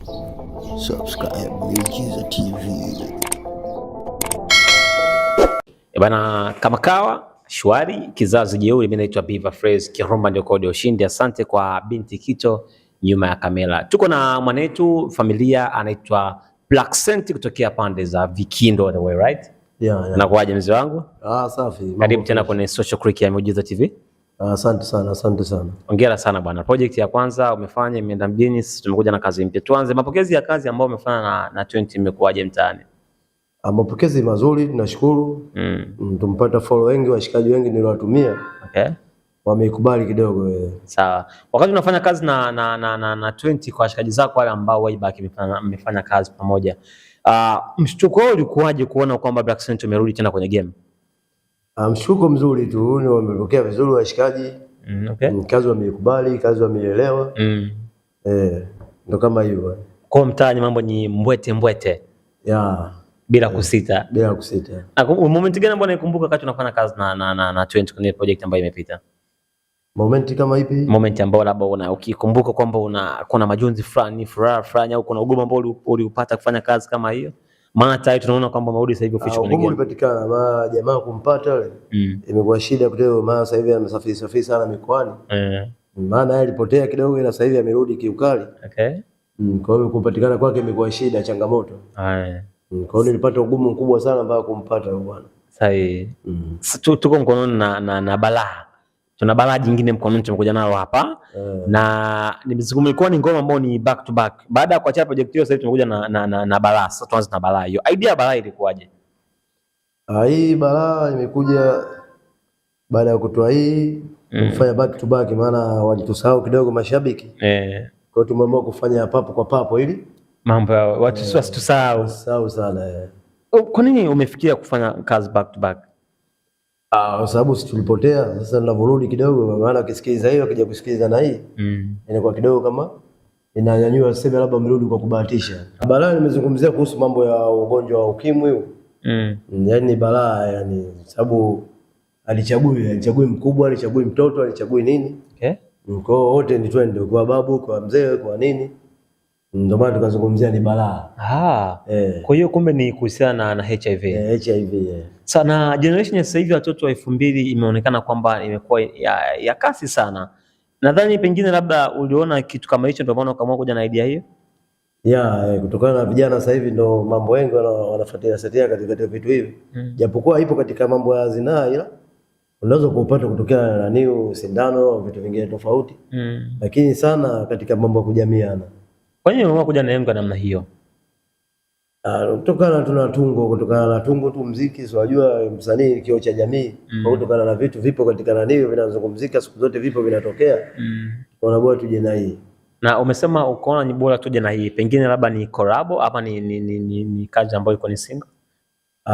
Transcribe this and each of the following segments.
Subscribe Miujiza TV. Bana, kama kawa shwari, kizazi jeuri. Mimi naitwa Biva Phrase, Kirumba ndio kodi ya ushindi. Asante kwa binti Kito nyuma ya kamera. Tuko na mwanetu familia anaitwa Black Sent kutokea pande za Vikindo, the way right? Yeah. Nakuaje mzee wangu? Safi. Karibu tena kwenye Social Click ya Miujiza TV. Asante sana. Hongera sana bwana. Project ya kwanza umefanya imeenda mjini, sisi tumekuja na kazi mpya. Tuanze mapokezi ya kazi ambayo umefanya na 20 imekuaje mtaani? Mapokezi mazuri, tunashukuru. Tumpata follow wengi, washikaji wengi niliwatumia. Okay. Wameikubali kidogo Sawa. Wakati unafanya kazi na 20 kwa washikaji zako wale ambao waibaki mmefanya kazi pamoja. Mshtuko wao ulikuwaje kuona kwamba Black Sent umerudi tena kwenye game? Mshtuko mzuri tu, ni wamepokea vizuri washikaji. Okay. Kazi wameikubali, kazi wameelewa. Ndio kama hivyo. Kwa mtaani mambo ni mbwete. Yeah. Bila kusita. Moment gani ambayo unaikumbuka wakati unafanya kazi na 20 kwenye project ambayo imepita? Moment kama ipi? Moment ambayo labda ukikumbuka kwamba kuna majonzi fulani, furaha fulani, au kuna ugumu ambao uliupata kufanya kazi kama hiyo? Maana tayari tunaona kwamba Maudi sasa hivi official kwenye game. Ugumu ulipatikana, maana jamaa kumpata yule imekuwa shida kidogo, maana sasa hivi amesafiri sana mikoani. Maana yeye alipotea kidogo, ila sasa hivi amerudi kiukali. Okay. Kwa hiyo kupatikana kwake imekuwa shida, changamoto. Kwa hiyo nilipata ugumu mkubwa sana mpaka kumpata yule bwana. Sahi. Tuko mkononi na balaa. Tuna balaa jingine mkononi tumekuja nalo hapa. Na nimezungumzia ni ngoma ambayo ni back to back. Baada ya kuacha project hiyo sasa hivi tumekuja na balaa. Sasa tuanze na balaa hiyo. Idea ya balaa ilikuwaje? Hii balaa imekuja baada ya kutoa hii kufanya back to back, maana walitusahau kidogo mashabiki. Kwa hiyo tumeamua kufanya papo kwa papo ili mambo ya watu wasitusahau. Sahau sana. Kwa nini umefikiria kufanya kazi back to back? Kwa sababu sisi tulipotea, sasa ninavyorudi kidogo, maana akisikiliza hiyo akija kusikiliza na hii inakuwa kidogo kama inanyanyua, sema labda mrudi kwa kubahatisha. Balaa nimezungumzia kuhusu mambo ya ugonjwa wa ukimwi huu. Yaani balaa, yani sababu alichagui mkubwa, alichagui mtoto, alichagui nini. Okay. Kwa hiyo wote ni twende, kwa babu, kwa mzee, kwa nini. Ndio maana tukazungumzia ni balaa. Kwa hiyo kumbe ni kuhusiana na HIV. HIV. Sana generation ya sasa hivi watoto wa 2000 imeonekana kwamba imekuwa ya kasi sana. Nadhani pengine labda uliona kitu kama hicho ndio maana ukaamua kuja na idea hiyo. Kutokana na vijana sasa hivi ndio mambo wengi wanafuatilia katika vitu hivi. Japokuwa ipo katika mambo ya zinaa, ila unaweza kupata kutokea na niu sindano vitu vingine tofauti. Lakini sana katika mambo ya kujamiana. Kwa nini umeamua kuja na yengo namna hiyo? Kutokana na tungo tu muziki, si wajua msanii kioo cha jamii. Kwa kutokana na vitu vipo katika nani vinazungumzika siku zote, vipo vinatokea. Tunaona bora tuje na hii. Na umesema ukoona ni bora tuje na hii. Pengine labda ni collab ama ni kazi ambayo iko ni single?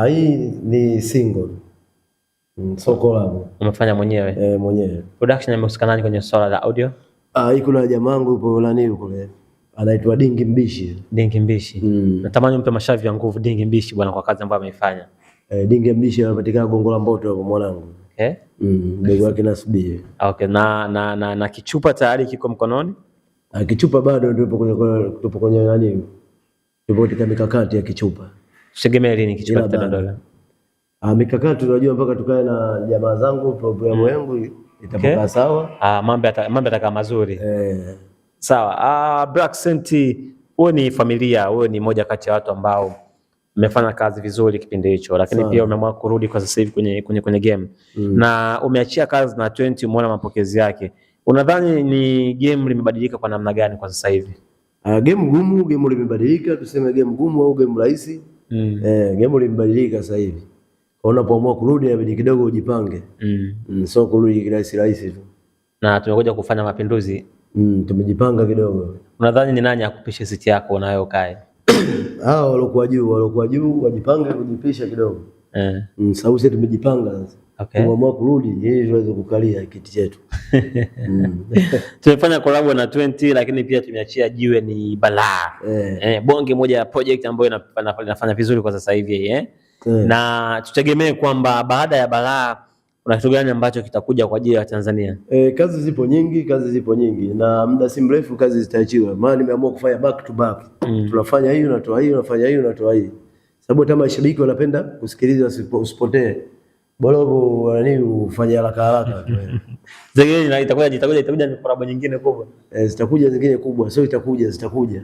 Hii ni single. So collab. Umefanya mwenyewe? Mwenyewe. Production imehusika nani kwenye swala la audio? Hii kuna jamaa wangu yupo nani kule. Anaitwa Dingi Mbishi. Natamani mpe mashavi ya nguvu Dingi Mbishi bwana kwa kazi ambayo ameifanya. Dingi Mbishi anapatikana Gongo la Mboto hapo mwanangu. Ndugu yake Nasbi. Okay, na kichupa tayari kiko mkononi? Kichupa bado tupo kwenye nani? Tupo katika mikakati ya kichupa. Tegemea lini kichupa kitadondoka? Mikakati tunajua mpaka tukae na jamaa zangu, programu yangu itapokaa sawa. Mambo yatakaa mazuri. Sawa. Black Sent, wewe ni familia, wewe ni moja kati ya watu ambao umefanya kazi vizuri kipindi hicho, lakini pia umeamua kurudi kwa sasa hivi kwenye game. Na umeachia kazi na 20, umeona mapokezi yake. Unadhani ni game limebadilika kwa namna gani kwa sasa hivi? Game gumu, game limebadilika, tuseme game gumu au game rahisi? Game limebadilika sasa hivi. Unapoamua kurudi inabidi kidogo ujipange. So kurudi kirahisi tu. Na tumekuja kufanya mapinduzi. Tumejipanga kidogo. Unadhani ni nani akupishe siti yako unayo kae? Waliokuwa juu wajipange kujipisha kidogo. Sababu sisi tumejipanga sasa. Tumeamua kurudi ili tuweze kukalia kiti chetu. Tumefanya collab na 20, lakini pia tumeachia jiwe ni balaa. Bonge moja ya project ambayo inafanya vizuri kwa sasa hivi. Na tutegemee kwamba baada ya balaa Kuna kitu gani ambacho kitakuja kwa ajili ya Tanzania? Kazi zipo nyingi na muda si mrefu kazi zitaachiwa. Maana nimeamua kufanya back to back. Tunafanya hii unatoa hii, unafanya hii unatoa hii. Sababu hata mashabiki wanapenda kusikiliza, usipotee. Bora ufanye haraka. Zingine itakuja ni collab nyingine kubwa. Zitakuja zingine kubwa, sio zitakuja.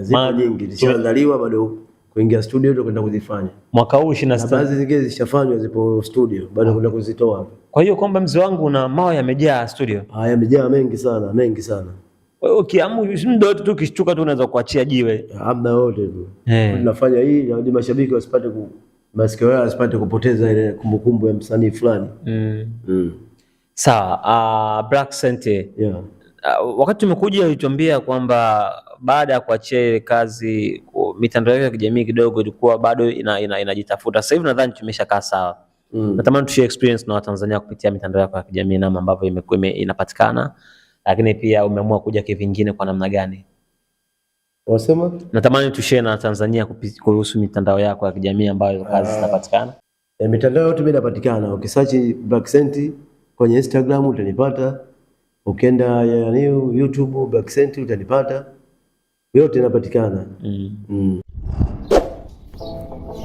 Zipo nyingi, zishaandaliwa bado kuingia studio ndio kwenda kuzifanya. Mwaka huu 26. Baadhi zingine zishafanywa zipo studio bado kwenda kuzitoa. Kwa hiyo kwamba mzee wangu na mawe yamejaa studio. Yamejaa mengi sana. Wewe ukiamua muda wote tu ukishtuka tu unaweza kuachia jiwe. Hamna wote tu. Tunafanya hii hadi mashabiki wasipate masikio yao wasipate kupoteza ile kumbukumbu ya msanii fulani. Sawa, Black Senti. Wakati tumekuja ulituambia kwamba baada ya kuachia ile kazi mitandao ya kijamii kidogo ilikuwa bado inajitafuta. Sasa hivi nadhani tumeshakaa sawa. Natamani tushare experience na Watanzania kupitia mitandao ya kijamii na ambavyo imekuwa inapatikana, lakini pia umeamua kuja kivingine kwa namna gani? Wasema? Natamani tushare na Tanzania kuhusu mitandao yako ya kijamii ambayo kazi zinapatikana. Mitandao yote inapatikana. Ukisearch Black Senti kwenye Instagram utanipata. Ukienda YouTube Black Senti utanipata. Yote inapatikana.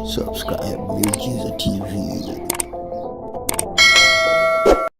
Subscribe Miujiza TV.